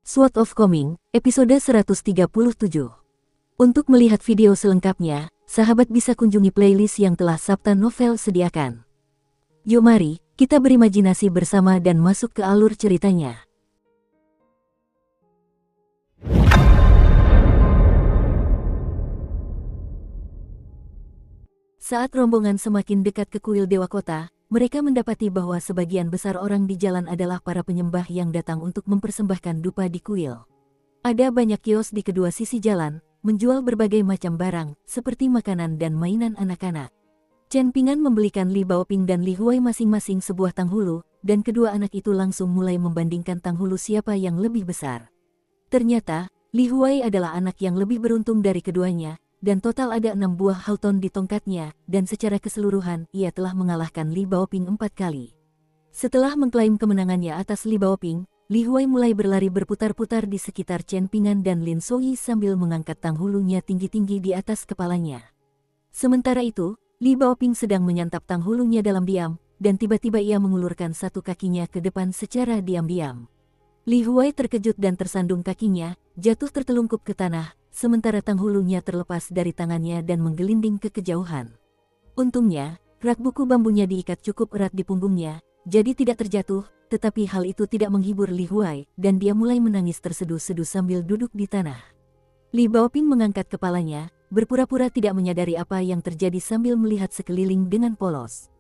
Sword of Coming, episode 137. Untuk melihat video selengkapnya, sahabat bisa kunjungi playlist yang telah Sabta Novel sediakan. Yuk mari, kita berimajinasi bersama dan masuk ke alur ceritanya. Saat rombongan semakin dekat ke kuil Dewa Kota, mereka mendapati bahwa sebagian besar orang di jalan adalah para penyembah yang datang untuk mempersembahkan dupa di kuil. Ada banyak kios di kedua sisi jalan, menjual berbagai macam barang, seperti makanan dan mainan anak-anak. Chen Pingan membelikan Li Baoping dan Li Huai masing-masing sebuah tanghulu, dan kedua anak itu langsung mulai membandingkan tanghulu siapa yang lebih besar. Ternyata, Li Huai adalah anak yang lebih beruntung dari keduanya, dan total ada 6 buah hauton di tongkatnya, dan secara keseluruhan ia telah mengalahkan Li Baoping 4 kali. Setelah mengklaim kemenangannya atas Li Baoping, Li Huai mulai berlari berputar-putar di sekitar Chen Pingan dan Lin Soyi sambil mengangkat tanghulunya tinggi-tinggi di atas kepalanya. Sementara itu, Li Baoping sedang menyantap tanghulunya dalam diam, dan tiba-tiba ia mengulurkan satu kakinya ke depan secara diam-diam. Li Huai terkejut dan tersandung kakinya, jatuh tertelungkup ke tanah, sementara tanghulunya terlepas dari tangannya dan menggelinding ke kejauhan. Untungnya, rak buku bambunya diikat cukup erat di punggungnya, jadi tidak terjatuh, tetapi hal itu tidak menghibur Li Huai, dan dia mulai menangis terseduh-seduh sambil duduk di tanah. Li Baoping mengangkat kepalanya, berpura-pura tidak menyadari apa yang terjadi sambil melihat sekeliling dengan polos.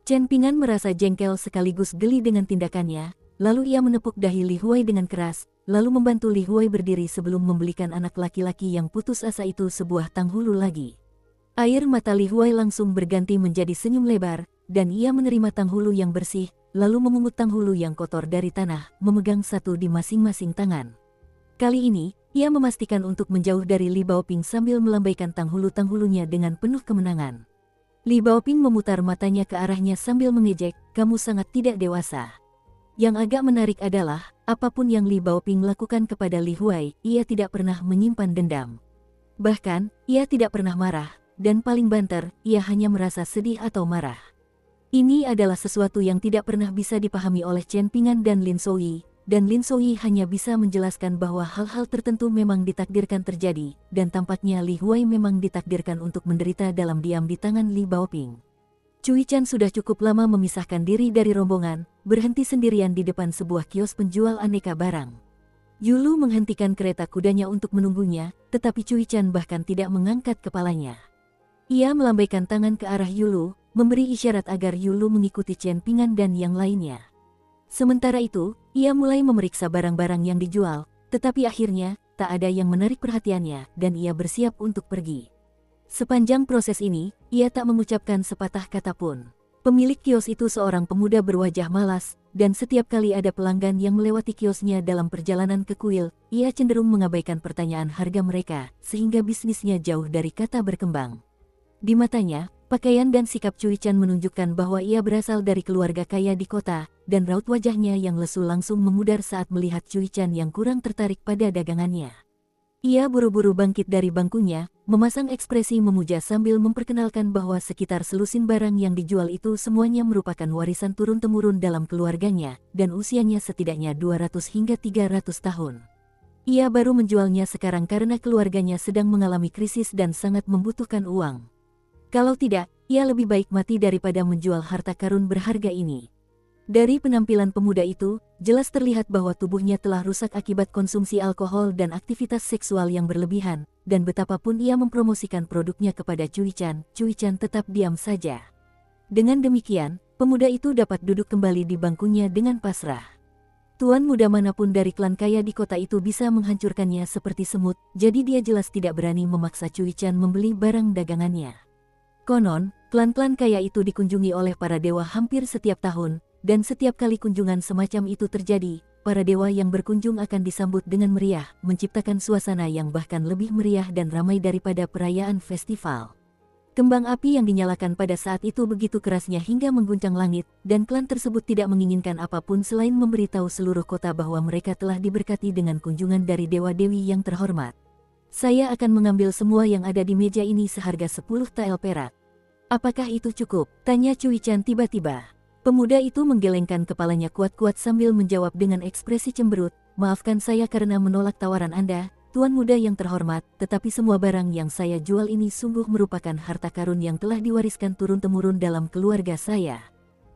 Chen Pingan merasa jengkel sekaligus geli dengan tindakannya, lalu ia menepuk dahi Li Huai dengan keras, lalu membantu Li Huai berdiri sebelum membelikan anak laki-laki yang putus asa itu sebuah tanghulu lagi. Air mata Li Huai langsung berganti menjadi senyum lebar, dan ia menerima tanghulu yang bersih, lalu memungut tanghulu yang kotor dari tanah, memegang satu di masing-masing tangan. Kali ini, ia memastikan untuk menjauh dari Li Baoping sambil melambaikan tanghulu-tanghulunya dengan penuh kemenangan. Li Baoping memutar matanya ke arahnya sambil mengejek, "Kamu sangat tidak dewasa." Yang agak menarik adalah, apapun yang Li Baoping lakukan kepada Li Huai, ia tidak pernah menyimpan dendam. Bahkan, ia tidak pernah marah, dan paling banter, ia hanya merasa sedih atau marah. Ini adalah sesuatu yang tidak pernah bisa dipahami oleh Chen Pingan dan Lin Soyi, dan Lin Soyi hanya bisa menjelaskan bahwa hal-hal tertentu memang ditakdirkan terjadi, dan tampaknya Li Huai memang ditakdirkan untuk menderita dalam diam di tangan Li Baoping. Cui Chan sudah cukup lama memisahkan diri dari rombongan, berhenti sendirian di depan sebuah kios penjual aneka barang. Yulu menghentikan kereta kudanya untuk menunggunya, tetapi Cui Chan bahkan tidak mengangkat kepalanya. Ia melambaikan tangan ke arah Yulu, memberi isyarat agar Yulu mengikuti Chen Pingan dan yang lainnya. Sementara itu, ia mulai memeriksa barang-barang yang dijual, tetapi akhirnya, tak ada yang menarik perhatiannya, dan ia bersiap untuk pergi. Sepanjang proses ini, ia tak mengucapkan sepatah kata pun. Pemilik kios itu seorang pemuda berwajah malas, dan setiap kali ada pelanggan yang melewati kiosnya dalam perjalanan ke kuil, ia cenderung mengabaikan pertanyaan harga mereka, sehingga bisnisnya jauh dari kata berkembang. Di matanya, pakaian dan sikap Cui Chan menunjukkan bahwa ia berasal dari keluarga kaya di kota, dan raut wajahnya yang lesu langsung memudar saat melihat Cui Chan yang kurang tertarik pada dagangannya. Ia buru-buru bangkit dari bangkunya, memasang ekspresi memuja sambil memperkenalkan bahwa sekitar selusin barang yang dijual itu semuanya merupakan warisan turun-temurun dalam keluarganya, dan usianya setidaknya 200 hingga 300 tahun. Ia baru menjualnya sekarang karena keluarganya sedang mengalami krisis dan sangat membutuhkan uang. Kalau tidak, ia lebih baik mati daripada menjual harta karun berharga ini. Dari penampilan pemuda itu, jelas terlihat bahwa tubuhnya telah rusak akibat konsumsi alkohol dan aktivitas seksual yang berlebihan, dan betapapun ia mempromosikan produknya kepada Cui Chan tetap diam saja. Dengan demikian, pemuda itu dapat duduk kembali di bangkunya dengan pasrah. Tuan muda manapun dari klan kaya di kota itu bisa menghancurkannya seperti semut, jadi dia jelas tidak berani memaksa Cui Chan membeli barang dagangannya. Konon, klan-klan kaya itu dikunjungi oleh para dewa hampir setiap tahun, dan setiap kali kunjungan semacam itu terjadi, para dewa yang berkunjung akan disambut dengan meriah, menciptakan suasana yang bahkan lebih meriah dan ramai daripada perayaan festival. Kembang api yang dinyalakan pada saat itu begitu kerasnya hingga mengguncang langit, dan klan tersebut tidak menginginkan apapun selain memberitahu seluruh kota bahwa mereka telah diberkati dengan kunjungan dari dewa-dewi yang terhormat. "Saya akan mengambil semua yang ada di meja ini seharga 10 tael perak." "Apakah itu cukup?" tanya Cui Chan tiba-tiba. Pemuda itu menggelengkan kepalanya kuat-kuat sambil menjawab dengan ekspresi cemberut, maafkan saya karena menolak tawaran Anda, Tuan Muda yang terhormat, tetapi semua barang yang saya jual ini sungguh merupakan harta karun yang telah diwariskan turun-temurun dalam keluarga saya.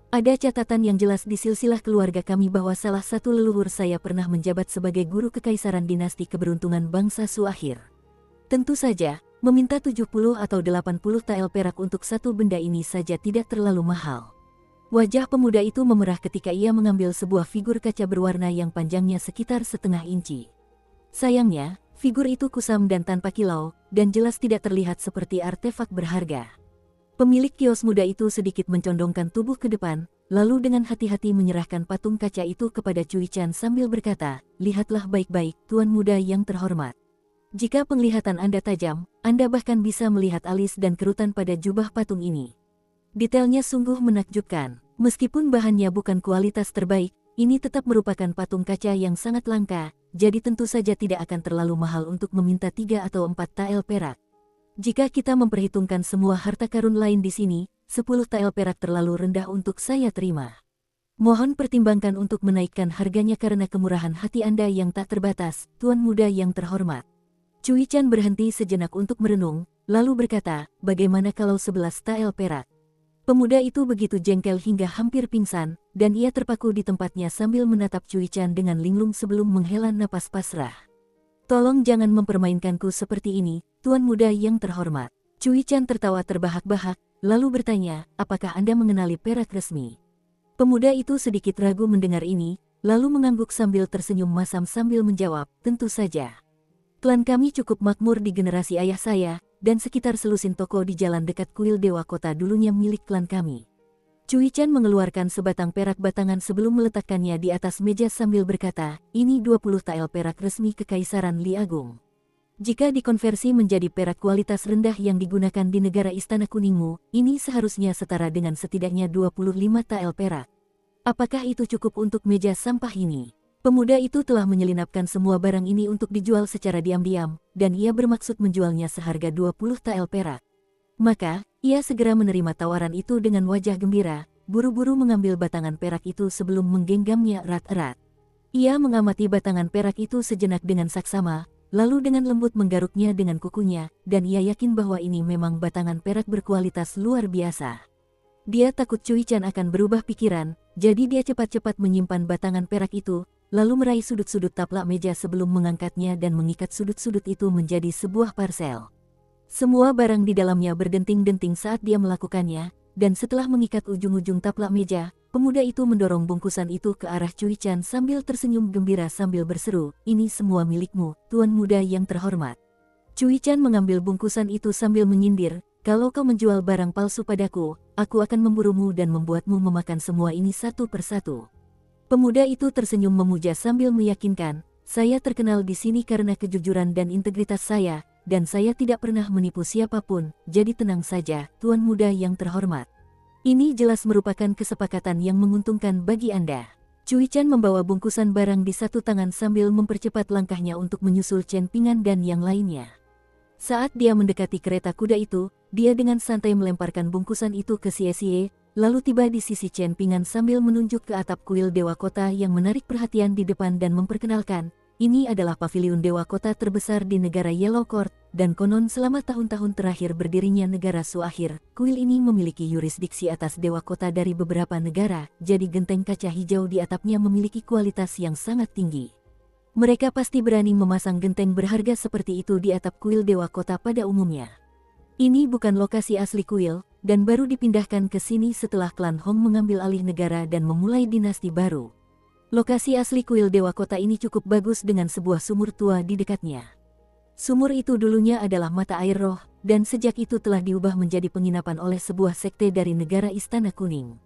Ada catatan yang jelas di silsilah keluarga kami bahwa salah satu leluhur saya pernah menjabat sebagai guru kekaisaran dinasti keberuntungan bangsa Suahir. Tentu saja, meminta 70 atau 80 tael perak untuk satu benda ini saja tidak terlalu mahal. Wajah pemuda itu memerah ketika ia mengambil sebuah figur kaca berwarna yang panjangnya sekitar setengah inci. Sayangnya, figur itu kusam dan tanpa kilau, dan jelas tidak terlihat seperti artefak berharga. Pemilik kios muda itu sedikit mencondongkan tubuh ke depan, lalu dengan hati-hati menyerahkan patung kaca itu kepada Cui Chan sambil berkata, "Lihatlah baik-baik, Tuan Muda yang terhormat. Jika penglihatan Anda tajam, Anda bahkan bisa melihat alis dan kerutan pada jubah patung ini. Detailnya sungguh menakjubkan. Meskipun bahannya bukan kualitas terbaik, ini tetap merupakan patung kaca yang sangat langka, jadi tentu saja tidak akan terlalu mahal untuk meminta 3 atau 4 tael perak. Jika kita memperhitungkan semua harta karun lain di sini, 10 tael perak terlalu rendah untuk saya terima. Mohon pertimbangkan untuk menaikkan harganya karena kemurahan hati Anda yang tak terbatas, Tuan Muda yang terhormat." Cui Chan berhenti sejenak untuk merenung, lalu berkata, "Bagaimana kalau 11 tael perak?" Pemuda itu begitu jengkel hingga hampir pingsan, dan ia terpaku di tempatnya sambil menatap Cui Chan dengan linglung sebelum menghela napas pasrah. "Tolong jangan mempermainkanku seperti ini, Tuan Muda yang terhormat." Cui Chan tertawa terbahak-bahak, lalu bertanya, "Apakah Anda mengenali perak resmi?" Pemuda itu sedikit ragu mendengar ini, lalu mengangguk sambil tersenyum masam sambil menjawab, "Tentu saja. Klan kami cukup makmur di generasi ayah saya, dan sekitar selusin toko di jalan dekat kuil Dewa Kota dulunya milik klan kami." Cui Chan mengeluarkan sebatang perak batangan sebelum meletakkannya di atas meja sambil berkata, "Ini 20 tael perak resmi Kekaisaran Li Agung. Jika dikonversi menjadi perak kualitas rendah yang digunakan di negara Istana Kuningmu, ini seharusnya setara dengan setidaknya 25 tael perak. Apakah itu cukup untuk meja sampah ini?" Pemuda itu telah menyelinapkan semua barang ini untuk dijual secara diam-diam, dan ia bermaksud menjualnya seharga 20 tael perak. Maka, ia segera menerima tawaran itu dengan wajah gembira, buru-buru mengambil batangan perak itu sebelum menggenggamnya erat-erat. Ia mengamati batangan perak itu sejenak dengan saksama, lalu dengan lembut menggaruknya dengan kukunya, dan ia yakin bahwa ini memang batangan perak berkualitas luar biasa. Dia takut Cui Chan akan berubah pikiran, jadi dia cepat-cepat menyimpan batangan perak itu, lalu meraih sudut-sudut taplak meja sebelum mengangkatnya dan mengikat sudut-sudut itu menjadi sebuah parsel. Semua barang di dalamnya berdenting-denting saat dia melakukannya, dan setelah mengikat ujung-ujung taplak meja, pemuda itu mendorong bungkusan itu ke arah Cui Chan sambil tersenyum gembira sambil berseru, "Ini semua milikmu, Tuan Muda yang terhormat." Cui Chan mengambil bungkusan itu sambil menyindir, "Kalau kau menjual barang palsu padaku, aku akan memburumu dan membuatmu memakan semua ini satu persatu." Pemuda itu tersenyum memuja sambil meyakinkan, "Saya terkenal di sini karena kejujuran dan integritas saya, dan saya tidak pernah menipu siapapun, jadi tenang saja, Tuan Muda yang terhormat. Ini jelas merupakan kesepakatan yang menguntungkan bagi Anda." Cui Chan membawa bungkusan barang di satu tangan sambil mempercepat langkahnya untuk menyusul Chen Pingan dan yang lainnya. Saat dia mendekati kereta kuda itu, dia dengan santai melemparkan bungkusan itu ke Xie, lalu tiba di sisi Chen Pingan sambil menunjuk ke atap kuil Dewa Kota yang menarik perhatian di depan dan memperkenalkan, "Ini adalah paviliun Dewa Kota terbesar di negara Yellow Court, dan konon selama tahun-tahun terakhir berdirinya negara Suahir, kuil ini memiliki yurisdiksi atas Dewa Kota dari beberapa negara, jadi genteng kaca hijau di atapnya memiliki kualitas yang sangat tinggi. Mereka pasti berani memasang genteng berharga seperti itu di atap kuil Dewa Kota pada umumnya. Ini bukan lokasi asli kuil, dan baru dipindahkan ke sini setelah klan Hong mengambil alih negara dan memulai dinasti baru. Lokasi asli kuil Dewa Kota ini cukup bagus dengan sebuah sumur tua di dekatnya. Sumur itu dulunya adalah mata air roh, dan sejak itu telah diubah menjadi penginapan oleh sebuah sekte dari negara Istana Kuning.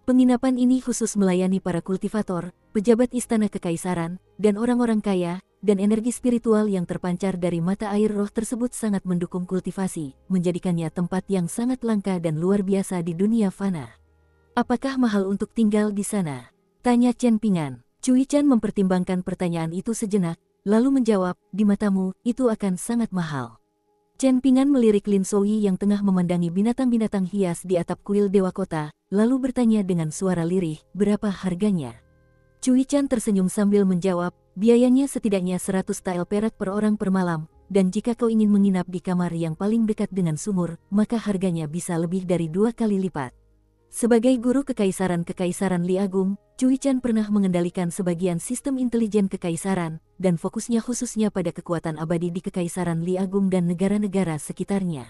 Penginapan ini khusus melayani para kultivator, pejabat istana kekaisaran, dan orang-orang kaya, dan energi spiritual yang terpancar dari mata air roh tersebut sangat mendukung kultivasi, menjadikannya tempat yang sangat langka dan luar biasa di dunia fana. "Apakah mahal untuk tinggal di sana?" tanya Chen Pingan. Cui Chan mempertimbangkan pertanyaan itu sejenak, lalu menjawab, "Di matamu, itu akan sangat mahal." Chen Pingan melirik Lin Soyi yang tengah memandangi binatang-binatang hias di atap kuil Dewa Kota, lalu bertanya dengan suara lirih, "Berapa harganya?" Cui Chan tersenyum sambil menjawab, biayanya setidaknya 100 tael perak per orang per malam, dan jika kau ingin menginap di kamar yang paling dekat dengan sumur, maka harganya bisa lebih dari 2 kali lipat. Sebagai guru Kekaisaran Li Agung, Cui Chan pernah mengendalikan sebagian sistem intelijen Kekaisaran, dan fokusnya khususnya pada kekuatan abadi di Kekaisaran Li Agung dan negara-negara sekitarnya.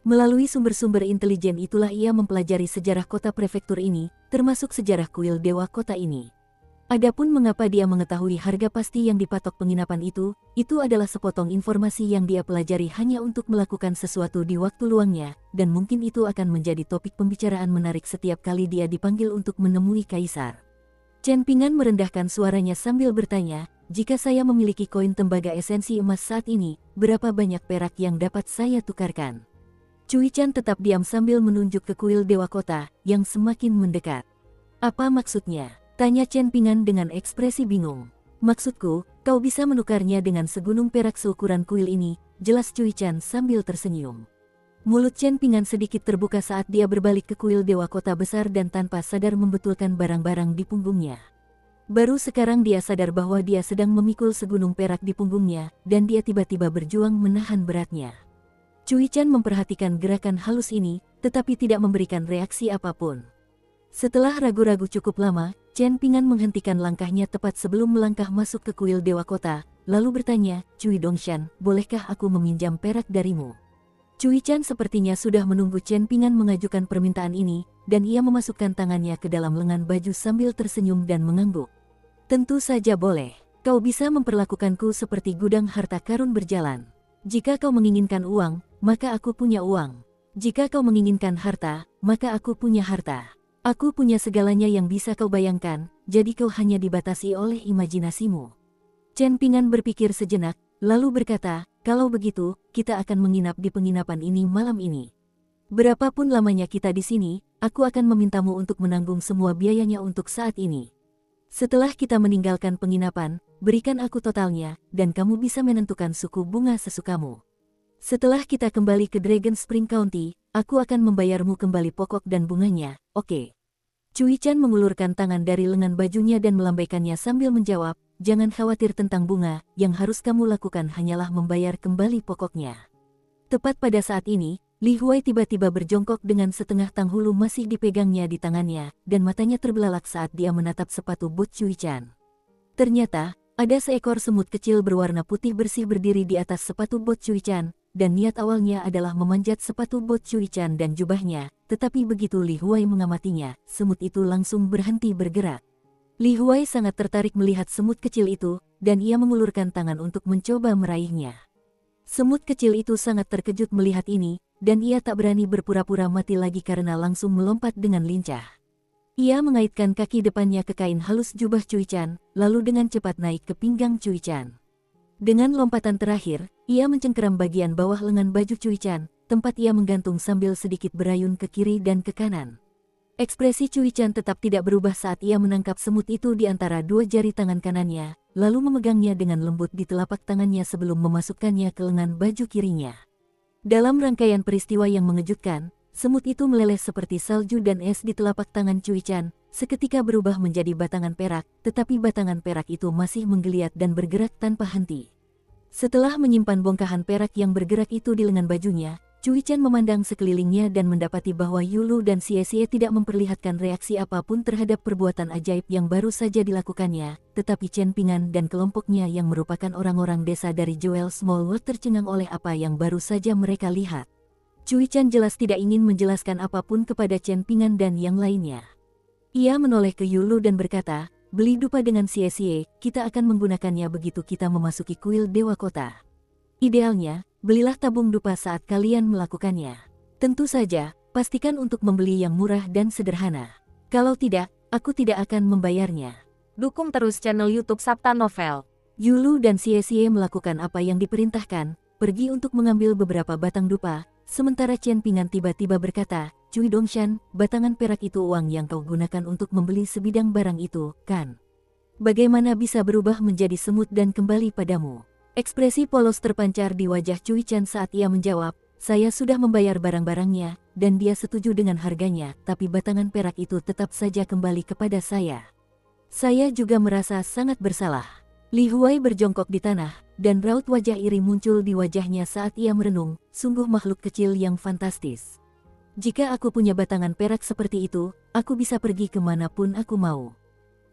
Melalui sumber-sumber intelijen itulah ia mempelajari sejarah kota prefektur ini, termasuk sejarah kuil dewa kota ini. Adapun mengapa dia mengetahui harga pasti yang dipatok penginapan itu adalah sepotong informasi yang dia pelajari hanya untuk melakukan sesuatu di waktu luangnya, dan mungkin itu akan menjadi topik pembicaraan menarik setiap kali dia dipanggil untuk menemui kaisar. Chen Pingan merendahkan suaranya sambil bertanya, jika saya memiliki koin tembaga esensi emas saat ini, berapa banyak perak yang dapat saya tukarkan? Cui Chan tetap diam sambil menunjuk ke kuil dewa kota, yang semakin mendekat. Apa maksudnya? Tanya Chen Pingan dengan ekspresi bingung. Maksudku, kau bisa menukarnya dengan segunung perak seukuran kuil ini, jelas Cui Chan sambil tersenyum. Mulut Chen Pingan sedikit terbuka saat dia berbalik ke kuil dewa kota besar dan tanpa sadar membetulkan barang-barang di punggungnya. Baru sekarang dia sadar bahwa dia sedang memikul segunung perak di punggungnya, dan dia tiba-tiba berjuang menahan beratnya. Cui Chan memperhatikan gerakan halus ini, tetapi tidak memberikan reaksi apapun. Setelah ragu-ragu cukup lama, Chen Pingan menghentikan langkahnya tepat sebelum melangkah masuk ke kuil dewa kota, lalu bertanya, Cui Dongshan, bolehkah aku meminjam perak darimu? Cui Chan sepertinya sudah menunggu Chen Pingan mengajukan permintaan ini, dan ia memasukkan tangannya ke dalam lengan baju sambil tersenyum dan mengangguk. Tentu saja boleh. Kau bisa memperlakukanku seperti gudang harta karun berjalan. Jika kau menginginkan uang, maka aku punya uang. Jika kau menginginkan harta, maka aku punya harta. Aku punya segalanya yang bisa kau bayangkan, jadi kau hanya dibatasi oleh imajinasimu. Chen Pingan berpikir sejenak, lalu berkata, kalau begitu, kita akan menginap di penginapan ini malam ini. Berapapun lamanya kita di sini, aku akan memintamu untuk menanggung semua biayanya untuk saat ini. Setelah kita meninggalkan penginapan, berikan aku totalnya, dan kamu bisa menentukan suku bunga sesukamu. Setelah kita kembali ke Dragon Spring County, aku akan membayarmu kembali pokok dan bunganya, oke? Cui Chan mengulurkan tangan dari lengan bajunya dan melambaikannya sambil menjawab, jangan khawatir tentang bunga, yang harus kamu lakukan hanyalah membayar kembali pokoknya. Tepat pada saat ini, Li Huai tiba-tiba berjongkok dengan setengah tang hulu masih dipegangnya di tangannya, dan matanya terbelalak saat dia menatap sepatu bot Cui Chan. Ternyata, ada seekor semut kecil berwarna putih bersih berdiri di atas sepatu bot Cui Chan, dan niat awalnya adalah memanjat sepatu bot Cui Chan dan jubahnya, tetapi begitu Li Huai mengamatinya, semut itu langsung berhenti bergerak. Li Huai sangat tertarik melihat semut kecil itu, dan ia mengulurkan tangan untuk mencoba meraihnya. Semut kecil itu sangat terkejut melihat ini, dan ia tak berani berpura-pura mati lagi karena langsung melompat dengan lincah. Ia mengaitkan kaki depannya ke kain halus jubah Cui Chan, lalu dengan cepat naik ke pinggang Cui Chan. Dengan lompatan terakhir, ia mencengkeram bagian bawah lengan baju Cui Chan, tempat ia menggantung sambil sedikit berayun ke kiri dan ke kanan. Ekspresi Cui Chan tetap tidak berubah saat ia menangkap semut itu di antara dua jari tangan kanannya, lalu memegangnya dengan lembut di telapak tangannya sebelum memasukkannya ke lengan baju kirinya. Dalam rangkaian peristiwa yang mengejutkan, semut itu meleleh seperti salju dan es di telapak tangan Cui Chan, seketika berubah menjadi batangan perak, tetapi batangan perak itu masih menggeliat dan bergerak tanpa henti. Setelah menyimpan bongkahan perak yang bergerak itu di lengan bajunya, Cui Chan memandang sekelilingnya dan mendapati bahwa Yulu dan Xie Xie tidak memperlihatkan reaksi apapun terhadap perbuatan ajaib yang baru saja dilakukannya, tetapi Chen Pingan dan kelompoknya yang merupakan orang-orang desa dari Jewel Small World tercengang oleh apa yang baru saja mereka lihat. Cui Chan jelas tidak ingin menjelaskan apapun kepada Chen Pingan dan yang lainnya. Ia menoleh ke Yulu dan berkata, beli dupa dengan Xie Xie, kita akan menggunakannya begitu kita memasuki kuil Dewa Kota. Idealnya, belilah tabung dupa saat kalian melakukannya. Tentu saja, pastikan untuk membeli yang murah dan sederhana. Kalau tidak, aku tidak akan membayarnya. Dukung terus channel YouTube Sabta Novel. Yulu dan Xie Xie melakukan apa yang diperintahkan, pergi untuk mengambil beberapa batang dupa, sementara Chen Pingan tiba-tiba berkata, Cui Dongshan, batangan perak itu uang yang kau gunakan untuk membeli sebidang barang itu, kan? Bagaimana bisa berubah menjadi semut dan kembali padamu? Ekspresi polos terpancar di wajah Cui Chan saat ia menjawab, saya sudah membayar barang-barangnya, dan dia setuju dengan harganya, tapi batangan perak itu tetap saja kembali kepada saya. Saya juga merasa sangat bersalah. Li Huai berjongkok di tanah, dan raut wajah iri muncul di wajahnya saat ia merenung, sungguh makhluk kecil yang fantastis. Jika aku punya batangan perak seperti itu, aku bisa pergi kemanapun aku mau.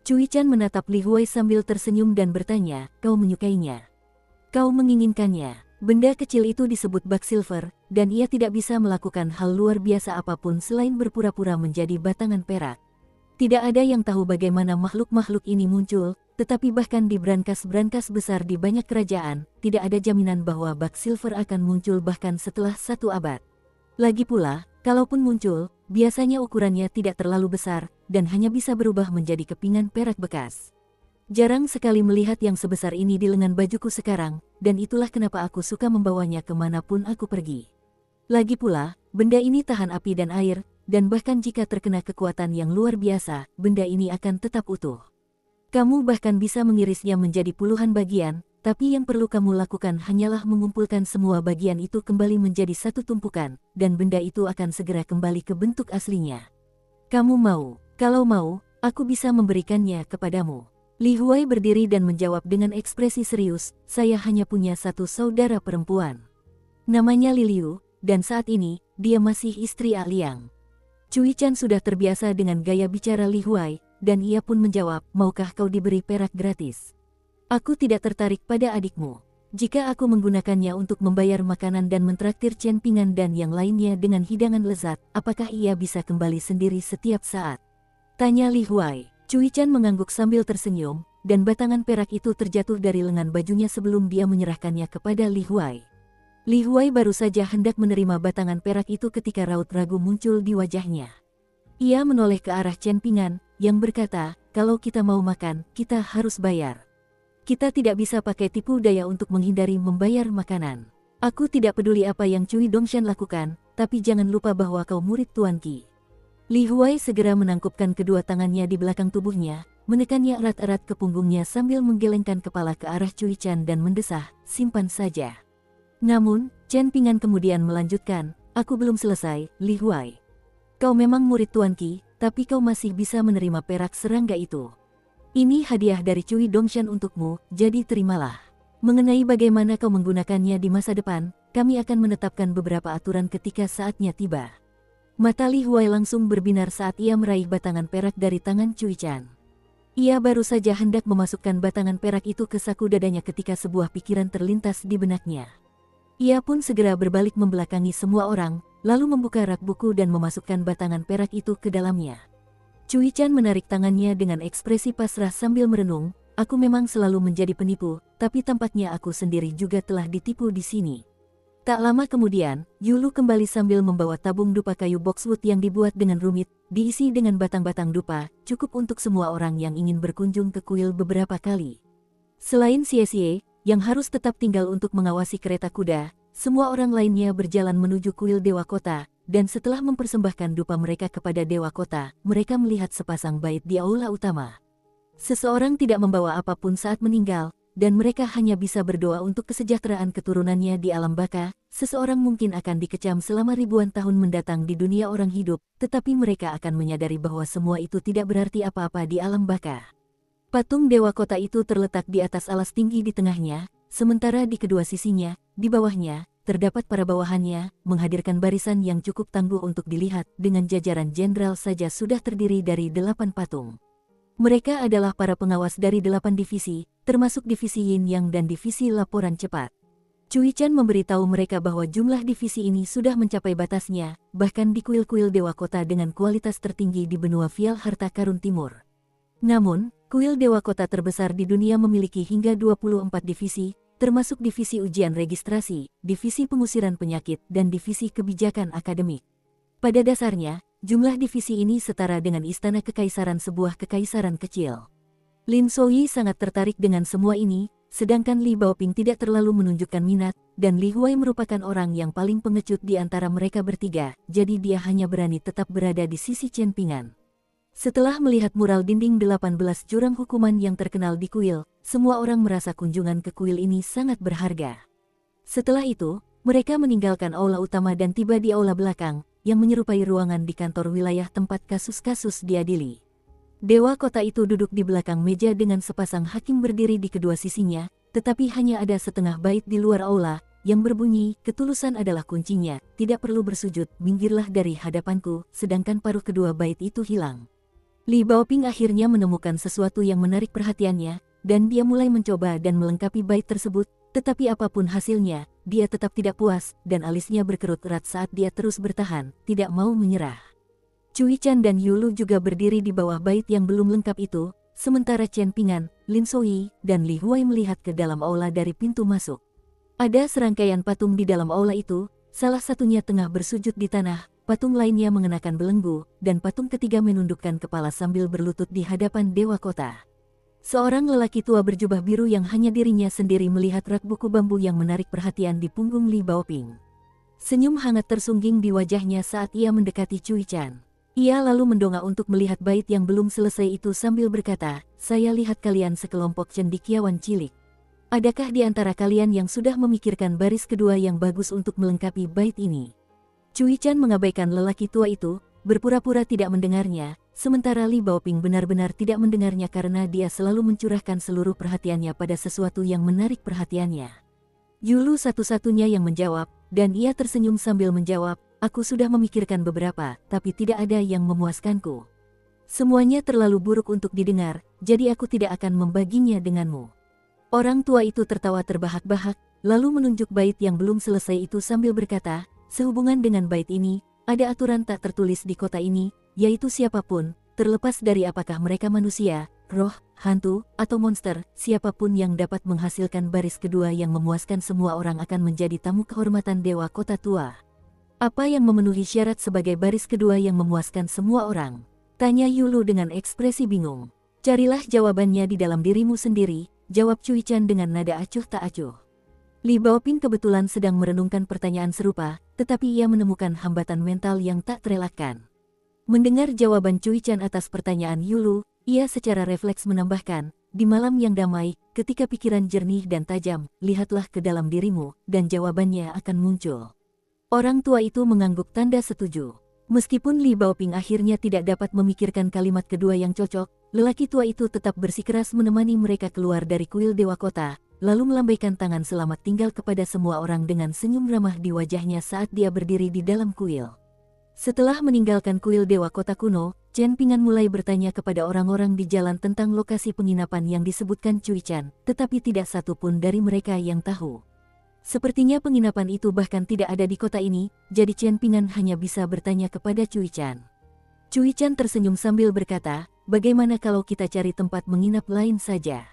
Cui Chan menatap Li Huai sambil tersenyum dan bertanya, kau menyukainya? Kau menginginkannya? Benda kecil itu disebut bak silver, dan ia tidak bisa melakukan hal luar biasa apapun selain berpura-pura menjadi batangan perak. Tidak ada yang tahu bagaimana makhluk-makhluk ini muncul, tetapi bahkan di brankas-brankas besar di banyak kerajaan, tidak ada jaminan bahwa bak silver akan muncul bahkan setelah 1 abad. Lagi pula, kalaupun muncul, biasanya ukurannya tidak terlalu besar, dan hanya bisa berubah menjadi kepingan perak bekas. Jarang sekali melihat yang sebesar ini di lengan bajuku sekarang, dan itulah kenapa aku suka membawanya kemanapun aku pergi. Lagi pula, benda ini tahan api dan air, dan bahkan jika terkena kekuatan yang luar biasa, benda ini akan tetap utuh. Kamu bahkan bisa mengirisnya menjadi puluhan bagian, tapi yang perlu kamu lakukan hanyalah mengumpulkan semua bagian itu kembali menjadi satu tumpukan, dan benda itu akan segera kembali ke bentuk aslinya. Kamu mau? Kalau mau, aku bisa memberikannya kepadamu. Li Huai berdiri dan menjawab dengan ekspresi serius, saya hanya punya satu saudara perempuan. Namanya Li Liu, dan saat ini, dia masih istri Liang. Cui Chan sudah terbiasa dengan gaya bicara Li Huai, dan ia pun menjawab, maukah kau diberi perak gratis? Aku tidak tertarik pada adikmu. Jika aku menggunakannya untuk membayar makanan dan mentraktir Chen Pingan dan yang lainnya dengan hidangan lezat, apakah ia bisa kembali sendiri setiap saat? Tanya Li Huai. Cui Chan mengangguk sambil tersenyum, dan batangan perak itu terjatuh dari lengan bajunya sebelum dia menyerahkannya kepada Li Huai. Li Huai baru saja hendak menerima batangan perak itu ketika raut ragu muncul di wajahnya. Ia menoleh ke arah Chen Pingan, yang berkata, kalau kita mau makan, kita harus bayar. Kita tidak bisa pakai tipu daya untuk menghindari membayar makanan. Aku tidak peduli apa yang Cui Dongshan lakukan, tapi jangan lupa bahwa kau murid Tuan Qi. Li Huai segera menangkupkan kedua tangannya di belakang tubuhnya, menekannya erat-erat ke punggungnya sambil menggelengkan kepala ke arah Cui Chan dan mendesah, simpan saja. Namun, Chen Pingan kemudian melanjutkan, aku belum selesai, Li Huai. Kau memang murid Tuan Qi, tapi kau masih bisa menerima perak serangga itu. Ini hadiah dari Cui Dongshan untukmu, jadi terimalah. Mengenai bagaimana kau menggunakannya di masa depan, kami akan menetapkan beberapa aturan ketika saatnya tiba. Mata Li Huai langsung berbinar saat ia meraih batangan perak dari tangan Cui Chan. Ia baru saja hendak memasukkan batangan perak itu ke saku dadanya ketika sebuah pikiran terlintas di benaknya. Ia pun segera berbalik membelakangi semua orang, lalu membuka rak buku dan memasukkan batangan perak itu ke dalamnya. Cui Chan menarik tangannya dengan ekspresi pasrah sambil merenung, aku memang selalu menjadi penipu, tapi tampaknya aku sendiri juga telah ditipu di sini. Tak lama kemudian, Yulu kembali sambil membawa tabung dupa kayu boxwood yang dibuat dengan rumit, diisi dengan batang-batang dupa, cukup untuk semua orang yang ingin berkunjung ke kuil beberapa kali. Selain Xie, yang harus tetap tinggal untuk mengawasi kereta kuda, semua orang lainnya berjalan menuju kuil Dewa Kota, dan setelah mempersembahkan dupa mereka kepada Dewa Kota, mereka melihat sepasang bait di aula utama. Seseorang tidak membawa apapun saat meninggal, dan mereka hanya bisa berdoa untuk kesejahteraan keturunannya di alam baka. Seseorang mungkin akan dikecam selama ribuan tahun mendatang di dunia orang hidup, tetapi mereka akan menyadari bahwa semua itu tidak berarti apa-apa di alam baka. Patung Dewa Kota itu terletak di atas alas tinggi di tengahnya, sementara di kedua sisinya, di bawahnya, terdapat para bawahannya, menghadirkan barisan yang cukup tangguh untuk dilihat, dengan jajaran jenderal saja sudah terdiri dari 8 patung. Mereka adalah para pengawas dari 8 divisi, termasuk divisi Yin Yang dan divisi laporan cepat. Cui Chan memberitahu mereka bahwa jumlah divisi ini sudah mencapai batasnya, bahkan di kuil-kuil Dewa Kota dengan kualitas tertinggi di benua Vial Harta Karun Timur. Namun, kuil Dewa Kota terbesar di dunia memiliki hingga 24 divisi, termasuk divisi ujian registrasi, divisi pengusiran penyakit, dan divisi kebijakan akademik. Pada dasarnya, jumlah divisi ini setara dengan istana kekaisaran sebuah kekaisaran kecil. Lin Souyi sangat tertarik dengan semua ini, sedangkan Li Baoping tidak terlalu menunjukkan minat, dan Li Huai merupakan orang yang paling pengecut di antara mereka bertiga, jadi dia hanya berani tetap berada di sisi Chen Pingan. Setelah melihat mural dinding 18 jurang hukuman yang terkenal di kuil, semua orang merasa kunjungan ke kuil ini sangat berharga. Setelah itu, mereka meninggalkan aula utama dan tiba di aula belakang, yang menyerupai ruangan di kantor wilayah tempat kasus-kasus diadili. Dewa kota itu duduk di belakang meja dengan sepasang hakim berdiri di kedua sisinya, tetapi hanya ada setengah bait di luar aula, yang berbunyi, ketulusan adalah kuncinya, tidak perlu bersujud, minggirlah dari hadapanku, sedangkan paruh kedua bait itu hilang. Li Baoping akhirnya menemukan sesuatu yang menarik perhatiannya, dan dia mulai mencoba dan melengkapi bait tersebut, tetapi apapun hasilnya, dia tetap tidak puas, dan alisnya berkerut erat saat dia terus bertahan, tidak mau menyerah. Cui Chan dan Yulu juga berdiri di bawah bait yang belum lengkap itu, sementara Chen Pingan, Lin Soyi, dan Li Huai melihat ke dalam aula dari pintu masuk. Ada serangkaian patung di dalam aula itu, salah satunya tengah bersujud di tanah, patung lainnya mengenakan belenggu, dan patung ketiga menundukkan kepala sambil berlutut di hadapan Dewa Kota. Seorang lelaki tua berjubah biru yang hanya dirinya sendiri melihat rak buku bambu yang menarik perhatian di punggung Li Baoping. Senyum hangat tersungging di wajahnya saat ia mendekati Cui Chan. Ia lalu mendongak untuk melihat bait yang belum selesai itu sambil berkata, saya lihat kalian sekelompok cendekiawan cilik. Adakah di antara kalian yang sudah memikirkan baris kedua yang bagus untuk melengkapi bait ini? Cui Chan mengabaikan lelaki tua itu, berpura-pura tidak mendengarnya, sementara Li Baoping benar-benar tidak mendengarnya karena dia selalu mencurahkan seluruh perhatiannya pada sesuatu yang menarik perhatiannya. Yulu satu-satunya yang menjawab, dan ia tersenyum sambil menjawab, aku sudah memikirkan beberapa, tapi tidak ada yang memuaskanku. Semuanya terlalu buruk untuk didengar, jadi aku tidak akan membaginya denganmu. Orang tua itu tertawa terbahak-bahak, lalu menunjuk bait yang belum selesai itu sambil berkata, sehubungan dengan bait ini, ada aturan tak tertulis di kota ini, yaitu siapapun, terlepas dari apakah mereka manusia, roh, hantu, atau monster, siapapun yang dapat menghasilkan baris kedua yang memuaskan semua orang akan menjadi tamu kehormatan Dewa Kota Tua. Apa yang memenuhi syarat sebagai baris kedua yang memuaskan semua orang? Tanya Yulu dengan ekspresi bingung. Carilah jawabannya di dalam dirimu sendiri, jawab Cui Chan dengan nada acuh tak acuh. Li Baoping kebetulan sedang merenungkan pertanyaan serupa, tetapi ia menemukan hambatan mental yang tak terelakkan. Mendengar jawaban Cui Chan atas pertanyaan Yulu, ia secara refleks menambahkan, di malam yang damai, ketika pikiran jernih dan tajam, lihatlah ke dalam dirimu, dan jawabannya akan muncul. Orang tua itu mengangguk tanda setuju. Meskipun Li Baoping akhirnya tidak dapat memikirkan kalimat kedua yang cocok, lelaki tua itu tetap bersikeras menemani mereka keluar dari kuil Dewa Kota, lalu melambaikan tangan selamat tinggal kepada semua orang dengan senyum ramah di wajahnya saat dia berdiri di dalam kuil. Setelah meninggalkan kuil Dewa Kota kuno, Chen Pingan mulai bertanya kepada orang-orang di jalan tentang lokasi penginapan yang disebutkan Cui Chan, tetapi tidak satu pun dari mereka yang tahu. Sepertinya penginapan itu bahkan tidak ada di kota ini, jadi Chen Pingan hanya bisa bertanya kepada Cui Chan. Cui Chan tersenyum sambil berkata, bagaimana kalau kita cari tempat menginap lain saja?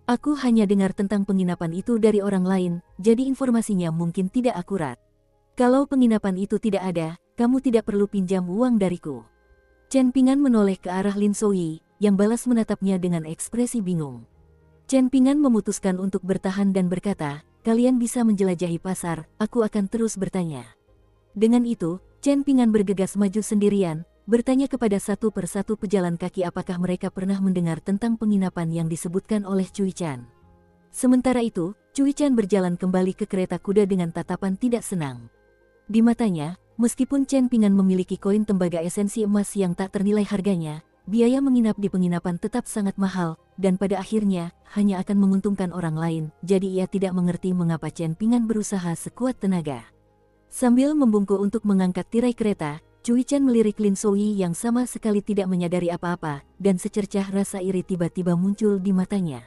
Aku hanya dengar tentang penginapan itu dari orang lain, jadi informasinya mungkin tidak akurat. Kalau penginapan itu tidak ada, kamu tidak perlu pinjam uang dariku. Chen Pingan menoleh ke arah Lin Soyi, yang balas menatapnya dengan ekspresi bingung. Chen Pingan memutuskan untuk bertahan dan berkata, kalian bisa menjelajahi pasar, aku akan terus bertanya. Dengan itu, Chen Pingan bergegas maju sendirian, bertanya kepada satu persatu pejalan kaki apakah mereka pernah mendengar tentang penginapan yang disebutkan oleh Cui Chan. Sementara itu, Cui Chan berjalan kembali ke kereta kuda dengan tatapan tidak senang. Di matanya, meskipun Chen Pingan memiliki koin tembaga esensi emas yang tak ternilai harganya, biaya menginap di penginapan tetap sangat mahal, dan pada akhirnya, hanya akan menguntungkan orang lain, jadi ia tidak mengerti mengapa Chen Pingan berusaha sekuat tenaga. Sambil membungkuk untuk mengangkat tirai kereta, Cui Chan melirik Lin Soyi yang sama sekali tidak menyadari apa-apa, dan secercah rasa iri tiba-tiba muncul di matanya.